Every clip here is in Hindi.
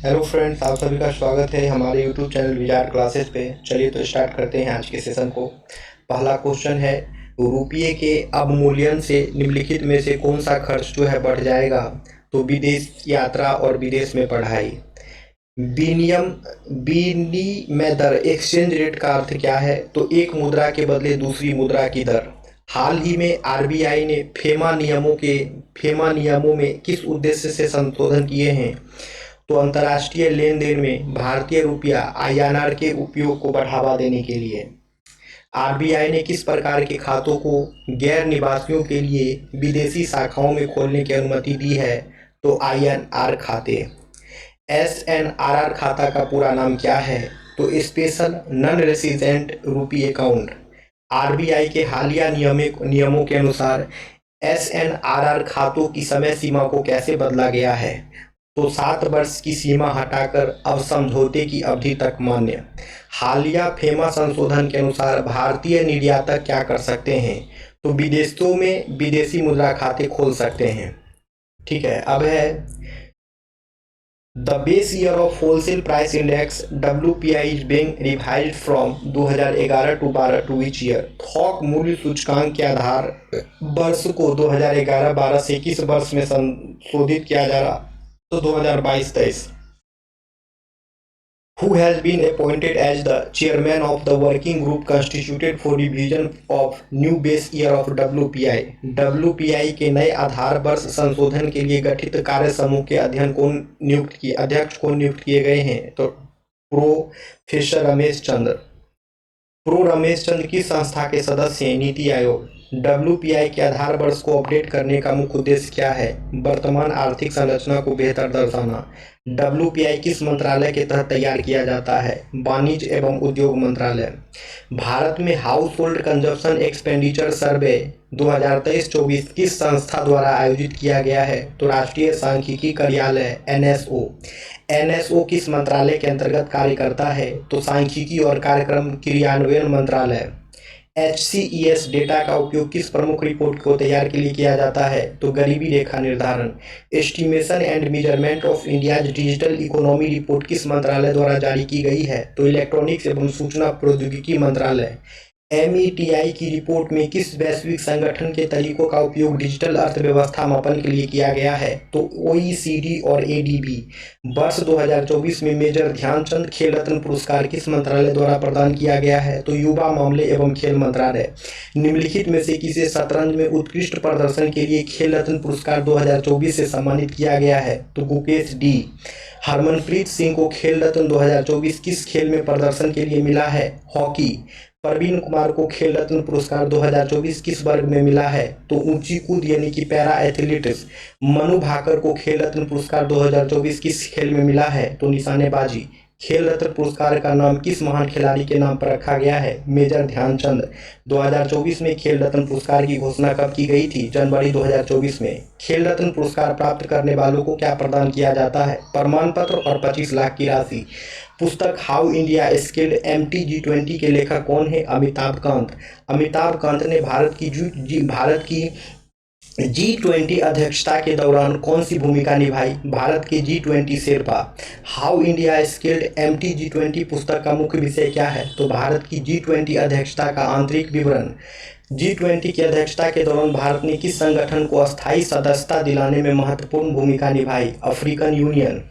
हेलो फ्रेंड्स, आप सभी का स्वागत है हमारे यूट्यूब चैनल विचार क्लासेस पे। चलिए तो स्टार्ट करते हैं आज के सेशन को। पहला क्वेश्चन है, रुपये के अवमूल्यन से निम्नलिखित में से कौन सा खर्च जो है बढ़ जाएगा? तो विदेश यात्रा और विदेश में पढ़ाई। विनियम विनिमय दर, एक्सचेंज रेट का अर्थ क्या है? तो एक मुद्रा के बदले दूसरी मुद्रा की दर। हाल ही में आरबीआई ने फेमा नियमों में किस उद्देश्य से संशोधन किए हैं? तो अंतर्राष्ट्रीय लेन देन में भारतीय रुपया आईएनआर के उपयोग को बढ़ावा देने के लिए। आरबीआई ने किस प्रकार के खातों को गैर निवासियों के लिए विदेशी शाखाओं में खोलने की अनुमति दी है? तो आईएनआर खाते। एसएनआरआर खाता का पूरा नाम क्या है? तो स्पेशल नॉन रेसिडेंट रूपी अकाउंट। आरबीआई के हालिया नियमों के अनुसार एसएनआरआर खातों की समय सीमा को कैसे बदला गया है? तो 7 वर्ष की सीमा हटाकर अब समझौते की अवधि तक मान्य। हालिया फेमा संशोधन के अनुसार भारतीय निर्यातक क्या कर सकते हैं? तो विदेशों में विदेशी मुद्रा खाते खोल सकते हैं। ठीक है, अब है the base year of wholesale price index WPI is being revised from 2011 to 12 to which year? थोक मूल्य सूचकांक के आधार वर्ष को 2011-12 से किस वर्ष में संशोधित किया जा रहा? तो 2022-23। Who has been appointed as the chairman of the working group constituted for revision of new base year of WPI? WPI के नए आधार वर्ष संशोधन के लिए गठित कार्य समूह के अध्यक्ष कौन नियुक्त किए गए हैं? तो प्रोफेसर रमेश चंद्र। रमेश चंद्र की संस्था के सदस्य हैं? नीति आयोग। WPI के आधार वर्ष को अपडेट करने का मुख्य उद्देश्य क्या है? वर्तमान आर्थिक संरचना को बेहतर दर्शाना। WPI किस मंत्रालय के तहत तैयार किया जाता है? वाणिज्य एवं उद्योग मंत्रालय। भारत में हाउस होल्ड कंजप्शन एक्सपेंडिचर सर्वे 2023-24 किस संस्था द्वारा आयोजित किया गया है? तो राष्ट्रीय सांख्यिकी कार्यालय NSO। NSO किस मंत्रालय के अंतर्गत कार्य करता है? तो सांख्यिकी और कार्यक्रम क्रियान्वयन मंत्रालय। HCES डेटा का उपयोग किस प्रमुख रिपोर्ट को तैयार के लिए किया जाता है? तो गरीबी रेखा निर्धारण। Estimation and measurement of India's digital economy report किस मंत्रालय द्वारा जारी की गई है? तो इलेक्ट्रॉनिक्स एवं सूचना प्रौद्योगिकी मंत्रालय। METI की रिपोर्ट में किस वैश्विक संगठन के तरीकों का उपयोग डिजिटल अर्थव्यवस्था मापन के लिए किया गया है? तो OECD और ADB। वर्ष 2024 में मेजर ध्यानचंद खेल रत्न पुरस्कार किस मंत्रालय द्वारा प्रदान किया गया है? तो युवा मामले एवं खेल मंत्रालय। निम्नलिखित में से किसे शतरंज में उत्कृष्ट प्रदर्शन के लिए खेल रत्न पुरस्कार 2024 से सम्मानित किया गया है? तो गुकेश D। हरमनप्रीत सिंह को खेल रत्न 2024 किस खेल में प्रदर्शन के लिए मिला है? हॉकी। प्रवीण कुमार को खेल रत्न पुरस्कार 2024 किस वर्ग में मिला है? तो ऊंची कूद यानी कि पैरा एथलेटिक्स। मनु भाकर को खेल रत्न पुरस्कार 2024 किस खेल में मिला है? तो निशानेबाजी। खेल रत्न पुरस्कार का नाम किस महान खिलाड़ी के नाम पर रखा गया है? मेजर ध्यानचंद। 2024 में खेल रत्न पुरस्कार की घोषणा कब की गई थी? जनवरी 2024 में। खेल रत्न पुरस्कार प्राप्त करने वालों को क्या प्रदान किया जाता है? प्रमाण पत्र और 25 लाख की राशि। पुस्तक हाउ इंडिया स्केल्ड MTG20 के लेखक कौन है? अमिताभ कांत। अमिताभ कांत ने भारत की G20 अध्यक्षता के दौरान कौन सी भूमिका निभाई? भारत के G20 Sherpa. How India scaled MTG20 पुस्तक का मुख्य विषय क्या है? तो भारत की G20 अध्यक्षता का आंतरिक विवरण। G20 की अध्यक्षता के दौरान भारत ने किस संगठन को अस्थायी सदस्यता दिलाने में महत्वपूर्ण भूमिका निभाई? African union.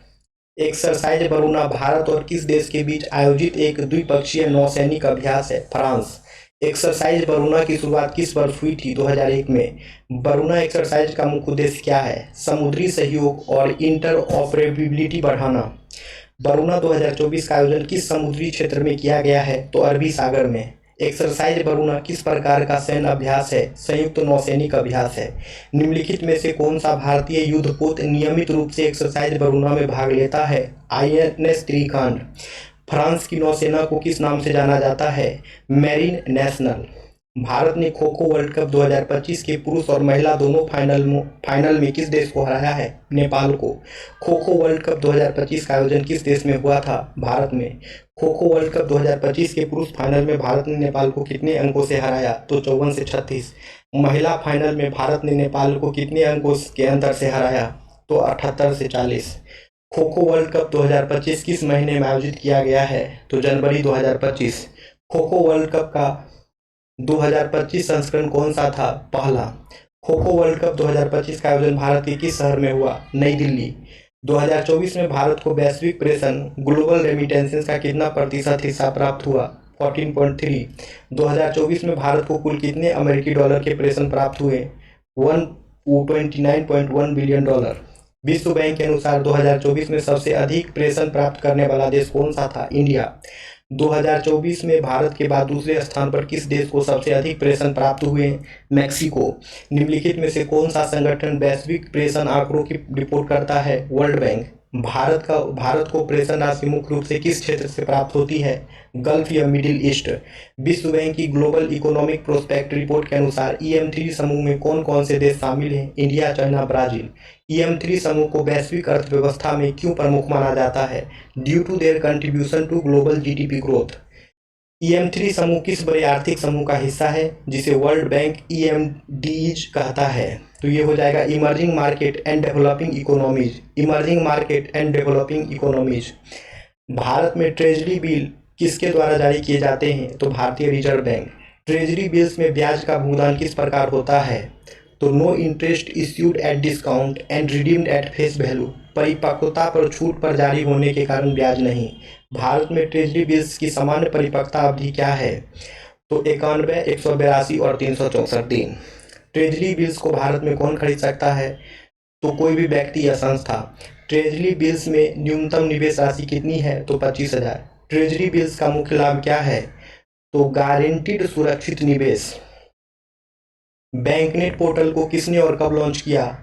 Exercise Varuna Bharat और किस देश के बीच आयोजित एक द्विपक्षीय नौसैनिक अभ्यास है? फ्रांस। एक्सरसाइज वरुणा की शुरुआत किस वर्ष हुई थी? 2001 में। वरुणा एक्सरसाइज का मुख्य उद्देश्य क्या है? समुद्री सहयोग और इंटरऑपरेबिलिटी बढ़ाना। वरुणा 2024 का आयोजन किस समुद्री क्षेत्र में किया गया है? तो अरबी सागर में। एक्सरसाइज वरुणा किस प्रकार का सैन्य अभ्यास है? संयुक्त नौसैनिक अभ्यास है। निम्नलिखित में से कौन सा भारतीय युद्धपोत नियमित रूप से एक्सरसाइज वरुणा में भाग लेता है? INS त्रिखंड। फ्रांस की नौसेना को किस नाम से जाना जाता है? Marine national. भारत ने खो खो वर्ल्ड कप 2025 के पुरुष और महिला दोनों फाइनल में किस देश को हराया है? नेपाल को। खो खो वर्ल्ड कप 2025 का आयोजन किस देश में हुआ था? भारत में। खो खो वर्ल्ड कप 2025 के पुरुष फाइनल में भारत ने नेपाल को कितने अंकों से हराया? तो 54 से 36। महिला फाइनल में भारत ने नेपाल को कितने अंकों के अंतर से हराया? तो 78 से 40। खो खो वर्ल्ड कप 2025 किस महीने में आयोजित किया गया है? तो जनवरी 2025। खो खो वर्ल्ड कप का 2025 संस्करण कौन सा था? पहला। खो खो वर्ल्ड कप 2025 का आयोजन भारत के किस शहर में हुआ? नई दिल्ली। 2024 में भारत को वैश्विक प्रेषण ग्लोबल रेमिटेंसेस का कितना प्रतिशत हिस्सा प्राप्त हुआ? 14.3। 2024 में भारत को कुल कितने अमेरिकी डॉलर के प्रेषण प्राप्त हुए? 129.1 बिलियन डॉलर। विश्व बैंक के अनुसार 2024 में सबसे अधिक प्रेषण प्राप्त करने वाला देश कौन सा था? इंडिया। 2024 में भारत के बाद दूसरे स्थान पर किस देश को सबसे अधिक प्रेषण प्राप्त हुए? मैक्सिको। निम्नलिखित में से कौन सा संगठन वैश्विक प्रेषण आंकड़ों की रिपोर्ट करता है? World bank. भारत को प्रेषण राशि मुख्य रूप से किस क्षेत्र से प्राप्त होती है? गल्फ या मिडिल ईस्ट। विश्व बैंक की ग्लोबल इकोनॉमिक प्रोस्पेक्ट रिपोर्ट के अनुसार EM3 समूह में कौन कौन से देश शामिल हैं? India, China, Brazil. EM3 समूह को वैश्विक अर्थव्यवस्था में क्यों प्रमुख माना जाता है? Due to their contribution to global GDP growth. EM3 समूह किस बड़े आर्थिक समूह का हिस्सा है जिसे वर्ल्ड बैंक EMDs कहता है? तो ये हो जाएगा emerging market and developing economies. Emerging market and developing economies. Bharat में ट्रेजरी बिल किसके द्वारा जारी किए जाते हैं? तो भारतीय रिजर्व बैंक। ट्रेजरी बिल्स में ब्याज का भुगतान किस प्रकार होता है? तो no interest issued at discount and redeemed at face value. परिपक्वता पर छूट पर जारी होने के कारण ब्याज नहीं। भारत में ट्रेजरी बिल्स की सामान्य परिपक्वता अवधि क्या है? तो 91, 182 और 364 दिन। ट्रेजरी बिल्स को भारत में कौन खरीद सकता है? तो कोई भी व्यक्ति या संस्था। ट्रेजरी बिल्स में न्यूनतम निवेश राशि कितनी है? तो 25,000। ट्रेजरी बिल्स का मुख्य लाभ क्या है? तो गारंटीड सुरक्षित निवेश। बैंकनेट पोर्टल को किसने और कब लॉन्च किया?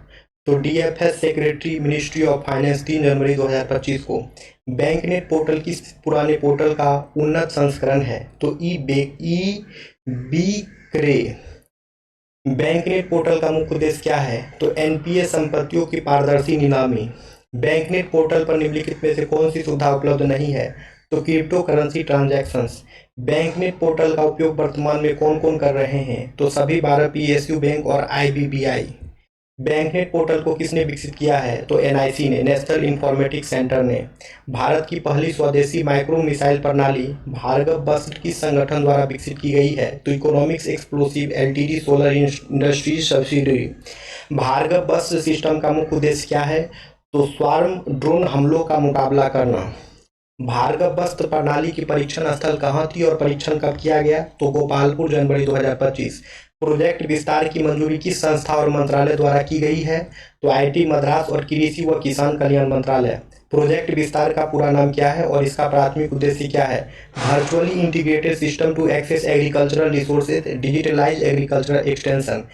तो DFS secretary, ministry of finance, 3 जनवरी 2025 को। बैंकनेट पोर्टल किस पुराने पोर्टल का उन्नत संस्करण है? तो ई-बी-क्रे। बैंकनेट पोर्टल का मुख्य उद्देश्य क्या है? तो NPA संपत्तियों की पारदर्शी नीलामी। बैंकनेट पोर्टल पर निम्नलिखित में से कौन सी सुविधा उपलब्ध नहीं है? तो क्रिप्टो करेंसी ट्रांजैक्शंस। बैंकनेट पोर्टल का उपयोग वर्तमान में कौन कौन कर रहे हैं? तो सभी 12 PSU बैंक और IBBI। बैंकनेट पोर्टल को किसने विकसित किया है? तो NIC ने, नेशनल इंफॉर्मेटिक्स सेंटर ने। भारत की पहली स्वदेशी माइक्रो मिसाइल प्रणाली भार्गव बस्ट किस संगठन द्वारा विकसित की गई है? तो economics explosive LTD solar industries subsidiary. Bhargavastra system का मुख्य उद्देश्य क्या है? तो स्वार्म ड्रोन हमलों का मुकाबला करना। भार्गव बस्त प्रणाली की परीक्षण स्थल कहाँ थी और परीक्षण कब किया गया? तो गोपालपुर, जनवरी 2025। प्रोजेक्ट विस्तार की मंजूरी किस संस्था और मंत्रालय द्वारा की गई है? तो IIT मद्रास और कृषि व किसान कल्याण मंत्रालय। प्रोजेक्ट विस्तार का पूरा नाम क्या है और इसका प्राथमिक उद्देश्य क्या है? Virtually integrated system to access agricultural resources, digitalise agricultural extension.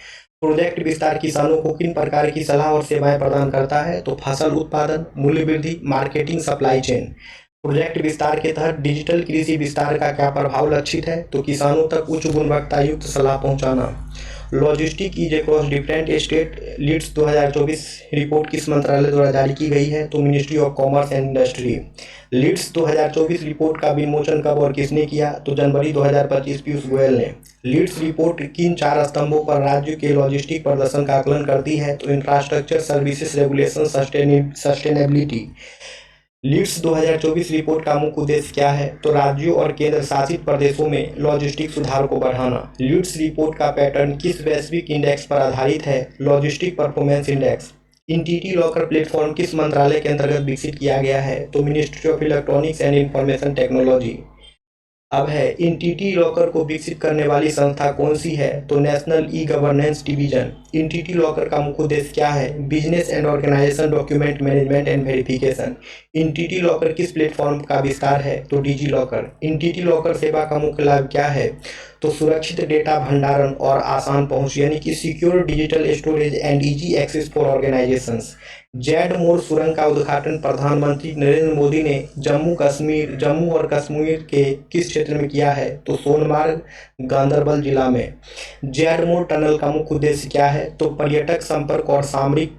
Project Vistaar किसानों को किन प्रकार की सलाह और सेवाएं प्रदान करता है? तो फसल उत्पादन, मूल्य वृद्धि, मार्केटिंग, सप्लाई चेन। प्रोजेक्ट विस्तार के तहत डिजिटल कृषि विस्तार का क्या प्रभाव लक्षित है? तो किसानों तक उच्च गुणवत्ता युक्त सलाह पहुंचाना। Logistic is across different state leads 2024 report किस मंत्रालय द्वारा जारी की गई है? तो ministry of commerce and industry. Leads 2024 report का विमोचन कब और किसने किया? तो जनवरी 2025 पीयूष गोयल ने। लीड्स रिपोर्ट किन 4 स्तंभों पर राज्य के लॉजिस्टिक प्रदर्शन का आकलन करती है? तो infrastructure, services, regulation, sustainability. Leads 2024 report का मुख्य उद्देश्य क्या है? तो राज्यों और केंद्र शासित प्रदेशों में लॉजिस्टिक सुधार को बढ़ाना। लीड्स रिपोर्ट का पैटर्न किस वैश्विक इंडेक्स पर आधारित है? Logistic performance index. Entity locker platform किस मंत्रालय के अंतर्गत विकसित किया गया है? तो ministry of electronics and information technology. अब है इंटिटी लॉकर को विकसित करने वाली संस्था कौन सी है? तो national e governance division. Entity locker का मुख्य उद्देश्य क्या है? Business and organisation document management and verification. Entity locker किस प्लेटफॉर्म का विस्तार है? तो डिजी लॉकर। इंटिटी लॉकर सेवा का मुख्य लाभ क्या है? तो सुरक्षित डेटा भंडारण और आसान पहुंच, यानी कि secure digital storage and easy access for organisations. Z Morh सुरंग का उद्घाटन प्रधानमंत्री नरेंद्र मोदी ने जम्मू और कश्मीर के किस क्षेत्र में किया है? तो सोनमार्ग, गांदरबल जिला में। जेड मोर टनल का मुख्य उद्देश्य क्या है? तो पर्यटक संपर्क और सामरिक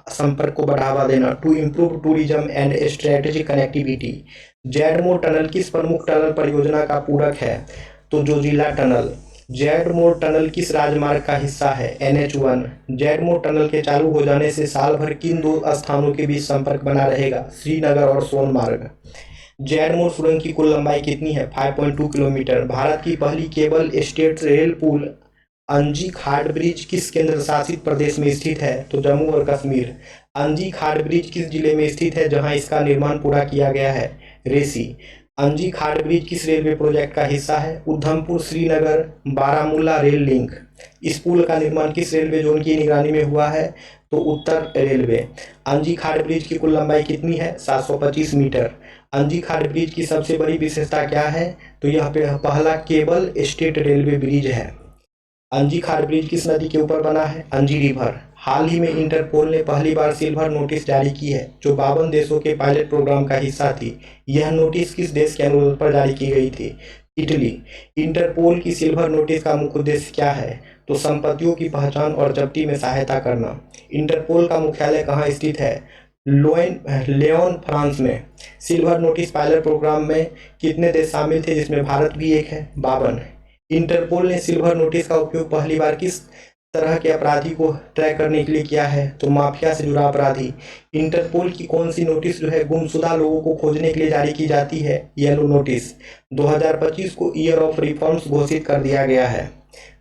संपर्क को बढ़ावा देना, to improve tourism and strategic connectivity. Z Morh tunnel किस प्रमुख टनल परियोजना का पूरक है? तो Zojila tunnel. Z Morh tunnel किस राजमार्ग का हिस्सा है? NH1। जेड मोड़ टनल के चालू हो जाने से साल भर किन दो स्थानों के बीच संपर्क बना रहेगा? श्रीनगर और सोनमार्ग। जेड मोड़ सुरंग की कुल लंबाई कितनी है? 5.2 किलोमीटर। भारत की पहली केबल स्टेट रेल पुल अंजी खाड़ ब्रिज किस केंद्र शासित प्रदेश में स्थित है? तो जम्मू और कश्मीर। अंजी खाड़ ब्रिज किस जिले में स्थित है जहां इसका निर्माण पूरा किया गया है? रेसी। अंजी खाड़ ब्रिज किस रेलवे प्रोजेक्ट का हिस्सा है? Udhampur Srinagar Baramulla rail link. इस पुल का निर्माण किस रेलवे जोन की निगरानी में हुआ है? तो उत्तर रेलवे। अंजी खाड़ ब्रिज की कुल लंबाई कितनी है? 725 मीटर। अंजी खाड़ ब्रिज की सबसे बड़ी विशेषता क्या है? तो यह पहला केबल स्टेट रेलवे ब्रिज है। अंजी खाड़ ब्रिज किस नदी के ऊपर बना है? अंजी रिवर। हाल ही में इंटरपोल ने पहली बार सिल्वर नोटिस जारी की है जो 52 देशों के पायलट प्रोग्राम का हिस्सा थी। यह नोटिस किस देश के अनुरोध पर जारी की गई थी? इटली। इंटरपोल की सिल्वर नोटिस का मुख्य उद्देश्य क्या है? तो संपत्तियों की पहचान और जब्ती में सहायता करना। इंटरपोल का मुख्यालय कहाँ स्थित है? लियोन फ्रांस में। सिल्वर नोटिस पायलट प्रोग्राम में कितने देश शामिल थे जिसमें भारत भी एक है? 52। इंटरपोल ने सिल्वर नोटिस का उपयोग पहली बार किस तरह के अपराधी को ट्रैक करने के लिए किया है? तो माफिया से जुड़ा अपराधी। इंटरपोल की कौन सी नोटिस जो है गुमशुदा लोगों को खोजने के लिए जारी की जाती है? Yellow notice. 2025 को ईयर ऑफ रिफॉर्म्स घोषित कर दिया गया है।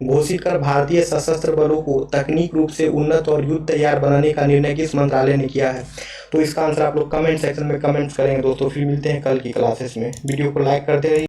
घोषित कर भारतीय सशस्त्र बलों को तकनीक रूप से उन्नत और युद्ध तैयार बनाने का निर्णय किस मंत्रालय ने किया है? तो इसका आंसर आप लोग कमेंट सेक्शन में कमेंट्स करेंगे दोस्तों। फिर मिलते हैं कल की क्लासेस में। वीडियो को लाइक करते रहिए।